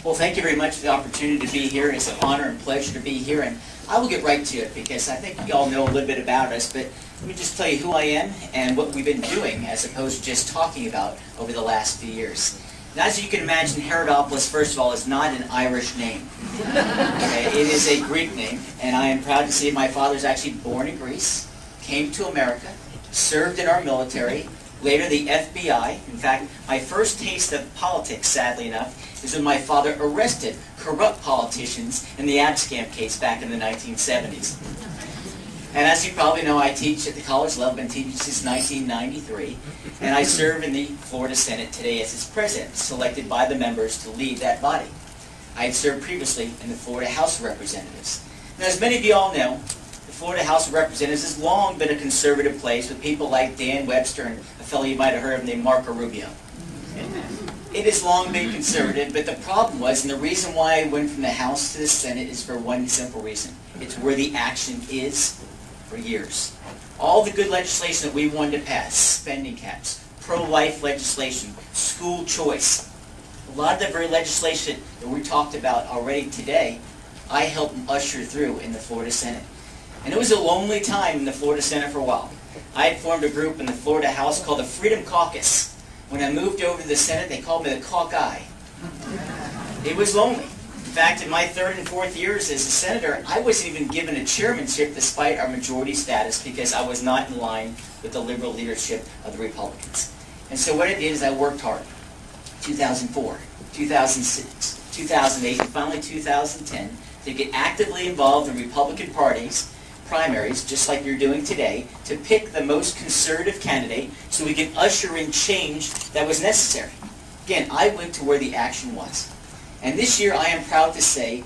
Well, thank you very much for the opportunity to be here. It's an honor and pleasure to be here, and I will get right to it because I think you all know a little bit about us, but let me just tell you who I am and what we've been doing as opposed to just talking about over the last few years. Now, as you can imagine, Haridopolis, first of all, is not an Irish name. Okay? It is a Greek name, and I am proud to say my father was actually born in Greece, came to America, served in our military, later the FBI. In fact, my first taste of politics, sadly enough, is when my father arrested corrupt politicians in the ad scam case back in the 1970s. And as you probably know, I teach at the college level, been teaching since 1993, and I serve in the Florida Senate today as its president, selected by the members to lead that body. I had served previously in the Florida House of Representatives. Now, as many of you all know, the Florida House of Representatives has long been a conservative place with people like Dan Webster and a fellow you might have heard of named Marco Rubio. It has long been conservative, but the problem was, and the reason why I went from the House to the Senate is for one simple reason. It's where the action is for years. All the good legislation that we wanted to pass, spending caps, pro-life legislation, school choice, a lot of the very legislation that we talked about already today, I helped usher through in the Florida Senate. And it was a lonely time in the Florida Senate for a while. I had formed a group in the Florida House called the Freedom Caucus. When I moved over to the Senate, they called me the Cauc Eye. It was lonely. In fact, in my third and fourth years as a senator, I wasn't even given a chairmanship despite our majority status because I was not in line with the liberal leadership of the Republicans. And so what I did is I worked hard. 2004, 2006, 2008, and finally 2010 to get actively involved in Republican parties, primaries, just like you're doing today, to pick the most conservative candidate so we can usher in change that was necessary. Again, I went to where the action was. And this year, I am proud to say,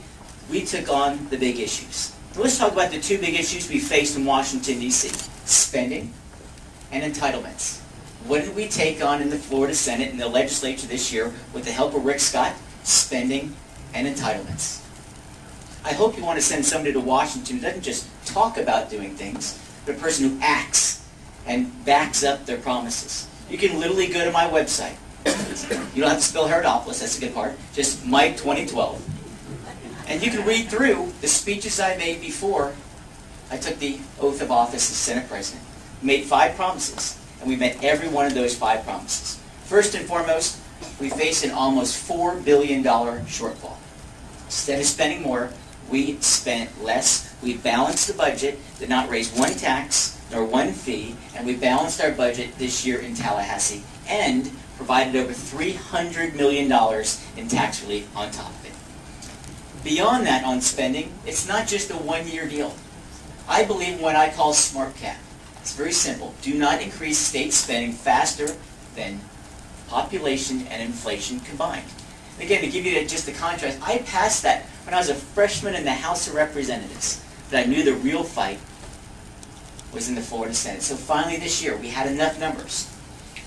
we took on the big issues. Now, let's talk about the two big issues we faced in Washington, D.C., spending and entitlements. What did we take on in the Florida Senate and the legislature this year with the help of Rick Scott? Spending and entitlements. I hope you want to send somebody to Washington who doesn't just talk about doing things, but a person who acts and backs up their promises. You can literally go to my website. You don't have to spell Haridopolis, that's a good part. Just Mike 2012. And you can read through the speeches I made before I took the oath of office as Senate President. We made 5 promises, and we met every one of those 5 promises. First and foremost, we face an almost $4 billion shortfall. Instead of spending more, we spent less. We balanced the budget, did not raise one tax nor one fee, and we balanced our budget this year in Tallahassee and provided over $300 million in tax relief on top of it. Beyond that on spending, it's not just a one-year deal. I believe in what I call smart cap. It's very simple. Do not increase state spending faster than population and inflation combined. Again, to give you just the contrast, I passed that when I was a freshman in the House of Representatives, that I knew the real fight was in the Florida Senate. So finally this year, we had enough numbers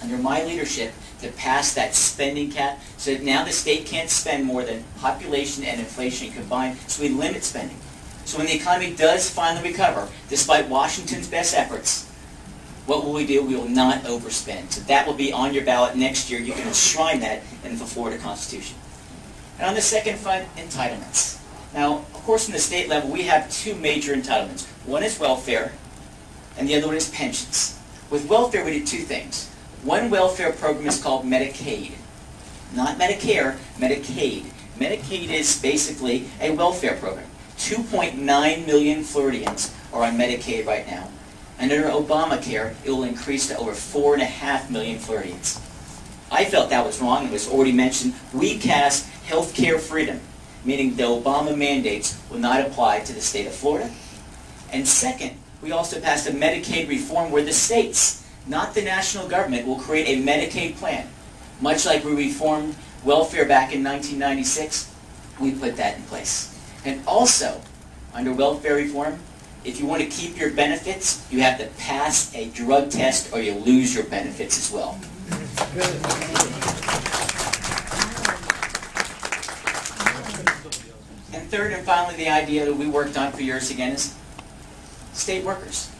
under my leadership to pass that spending cap so that now the state can't spend more than population and inflation combined, so we limit spending. So when the economy does finally recover, despite Washington's best efforts, what will we do? We will not overspend. So that will be on your ballot next year. You can enshrine that in the Florida Constitution. And on the second front, entitlements. Now, of course, in the state level, we have 2 major entitlements. One is welfare, and the other one is pensions. With welfare, we did 2 things. One welfare program is called Medicaid. Not Medicare, Medicaid. Medicaid is basically a welfare program. 2.9 million Floridians are on Medicaid right now. And under Obamacare, it will increase to over 4.5 million Floridians. I felt that was wrong. It was already mentioned. We cast health care freedom, meaning the Obama mandates will not apply to the state of Florida. And second, we also passed a Medicaid reform where the states, not the national government, will create a Medicaid plan. Much like we reformed welfare back in 1996, we put that in place. And also, under welfare reform, if you want to keep your benefits, you have to pass a drug test or you lose your benefits as well. And third and finally, the idea that we worked on for years again is state workers.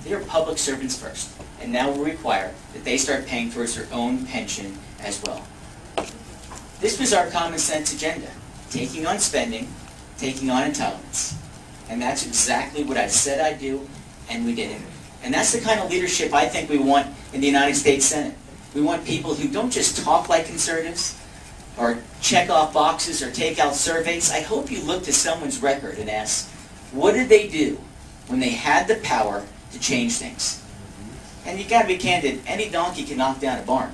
They are public servants first, and now we require that they start paying towards their own pension as well. This was our common sense agenda. Taking on spending, taking on entitlements. And that's exactly what I said I'd do, and we did it. And that's the kind of leadership I think we want in the United States Senate. We want people who don't just talk like conservatives, or check off boxes, or take out surveys. I hope you look to someone's record and ask, what did they do when they had the power to change things? And you got to be candid, any donkey can knock down a barn.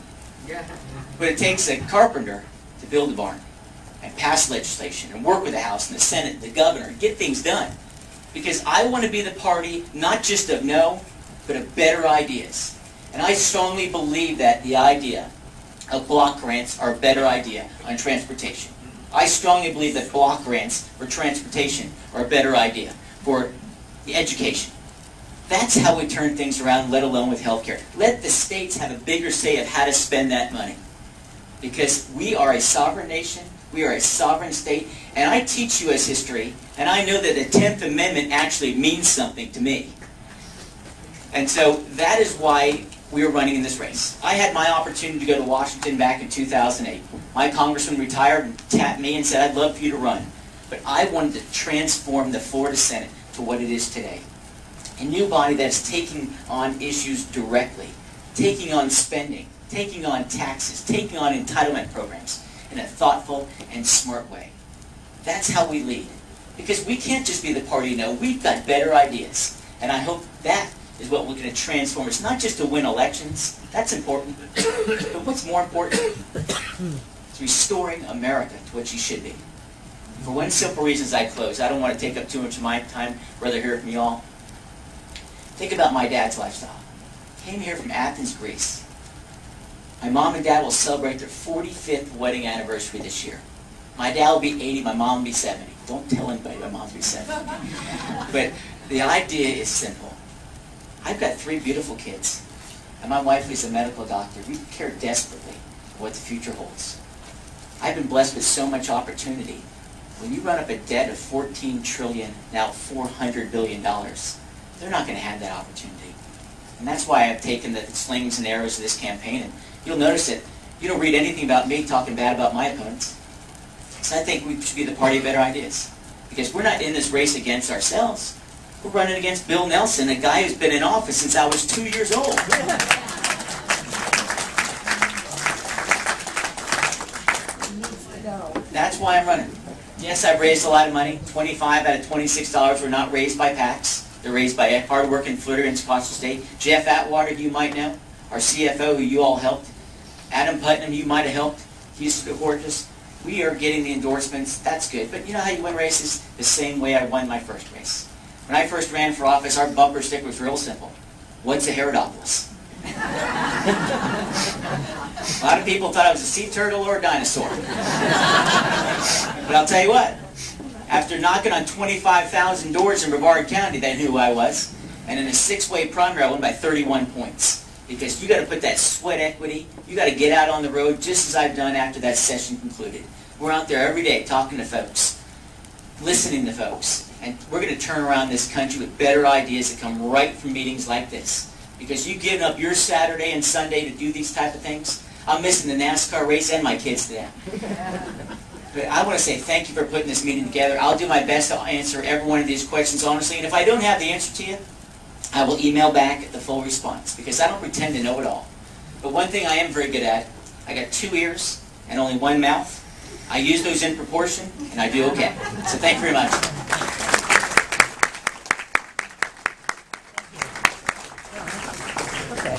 But it takes a carpenter to build a barn, and pass legislation, and work with the House and the Senate and the governor, and get things done. Because I want to be the party not just of no, but of better ideas. And I strongly believe that the idea of block grants are a better idea on transportation. I strongly believe that block grants for transportation are a better idea for the education. That's how we turn things around, let alone with healthcare. Let the states have a bigger say of how to spend that money. Because we are a sovereign nation, we are a sovereign state, and I teach you as history, and I know that the 10th Amendment actually means something to me. And so that is why we are running in this race. I had my opportunity to go to Washington back in 2008. My congressman retired and tapped me and said, I'd love for you to run. But I wanted to transform the Florida Senate to what it is today. A new body that's taking on issues directly, taking on spending, taking on taxes, taking on entitlement programs in a thoughtful and smart way. That's how we lead. Because we can't just be the party no, we've got better ideas. And I hope that is what we're going to transform. It's not just to win elections, that's important. But what's more important is restoring America to what she should be. For one simple reason as I close, I don't want to take up too much of my time, rather hear it from you all. Think about my dad's lifestyle. Came here from Athens, Greece. My mom and dad will celebrate their 45th wedding anniversary this year. My dad will be 80, my mom will be 70. Don't tell anybody my mom will be 70. But the idea is simple. I've got 3 beautiful kids, and my wife is a medical doctor. We care desperately for what the future holds. I've been blessed with so much opportunity. When you run up a debt of $14 trillion, now $400 billion, they're not going to have that opportunity. And that's why I've taken the slings and arrows of this campaign. And you'll notice that you don't read anything about me talking bad about my opponents. So I think we should be the party of better ideas. Because we're not in this race against ourselves. We're running against Bill Nelson, a guy who's been in office since I was 2 years old. That's why I'm running. Yes, I've raised a lot of money. 25 out of $26 were not raised by PACs. They're raised by hard-working Floridians across the state. Jeff Atwater, you might know, our CFO, who you all helped. Adam Putnam, you might have helped. He's gorgeous. We are getting the endorsements. That's good. But you know how you win races? The same way I won my first race. When I first ran for office, our bumper sticker was real simple. What's a Haridopolis? A lot of people thought I was a sea turtle or a dinosaur. But I'll tell you what. After knocking on 25,000 doors in Brevard County, they knew who I was. And in a 6-way primary, I won by 31 points. Because you got to put that sweat equity, you got to get out on the road just as I've done after that session concluded. We're out there every day talking to folks, listening to folks. And we're going to turn around this country with better ideas that come right from meetings like this. Because you've given up your Saturday and Sunday to do these type of things. I'm missing the NASCAR race and my kids to that. But I want to say thank you for putting this meeting together. I'll do my best to answer every one of these questions honestly. And if I don't have the answer to you, I will email back the full response. Because I don't pretend to know it all. But one thing I am very good at, I got 2 ears and only 1 mouth. I use those in proportion, and I do okay. So thank you very much. Okay.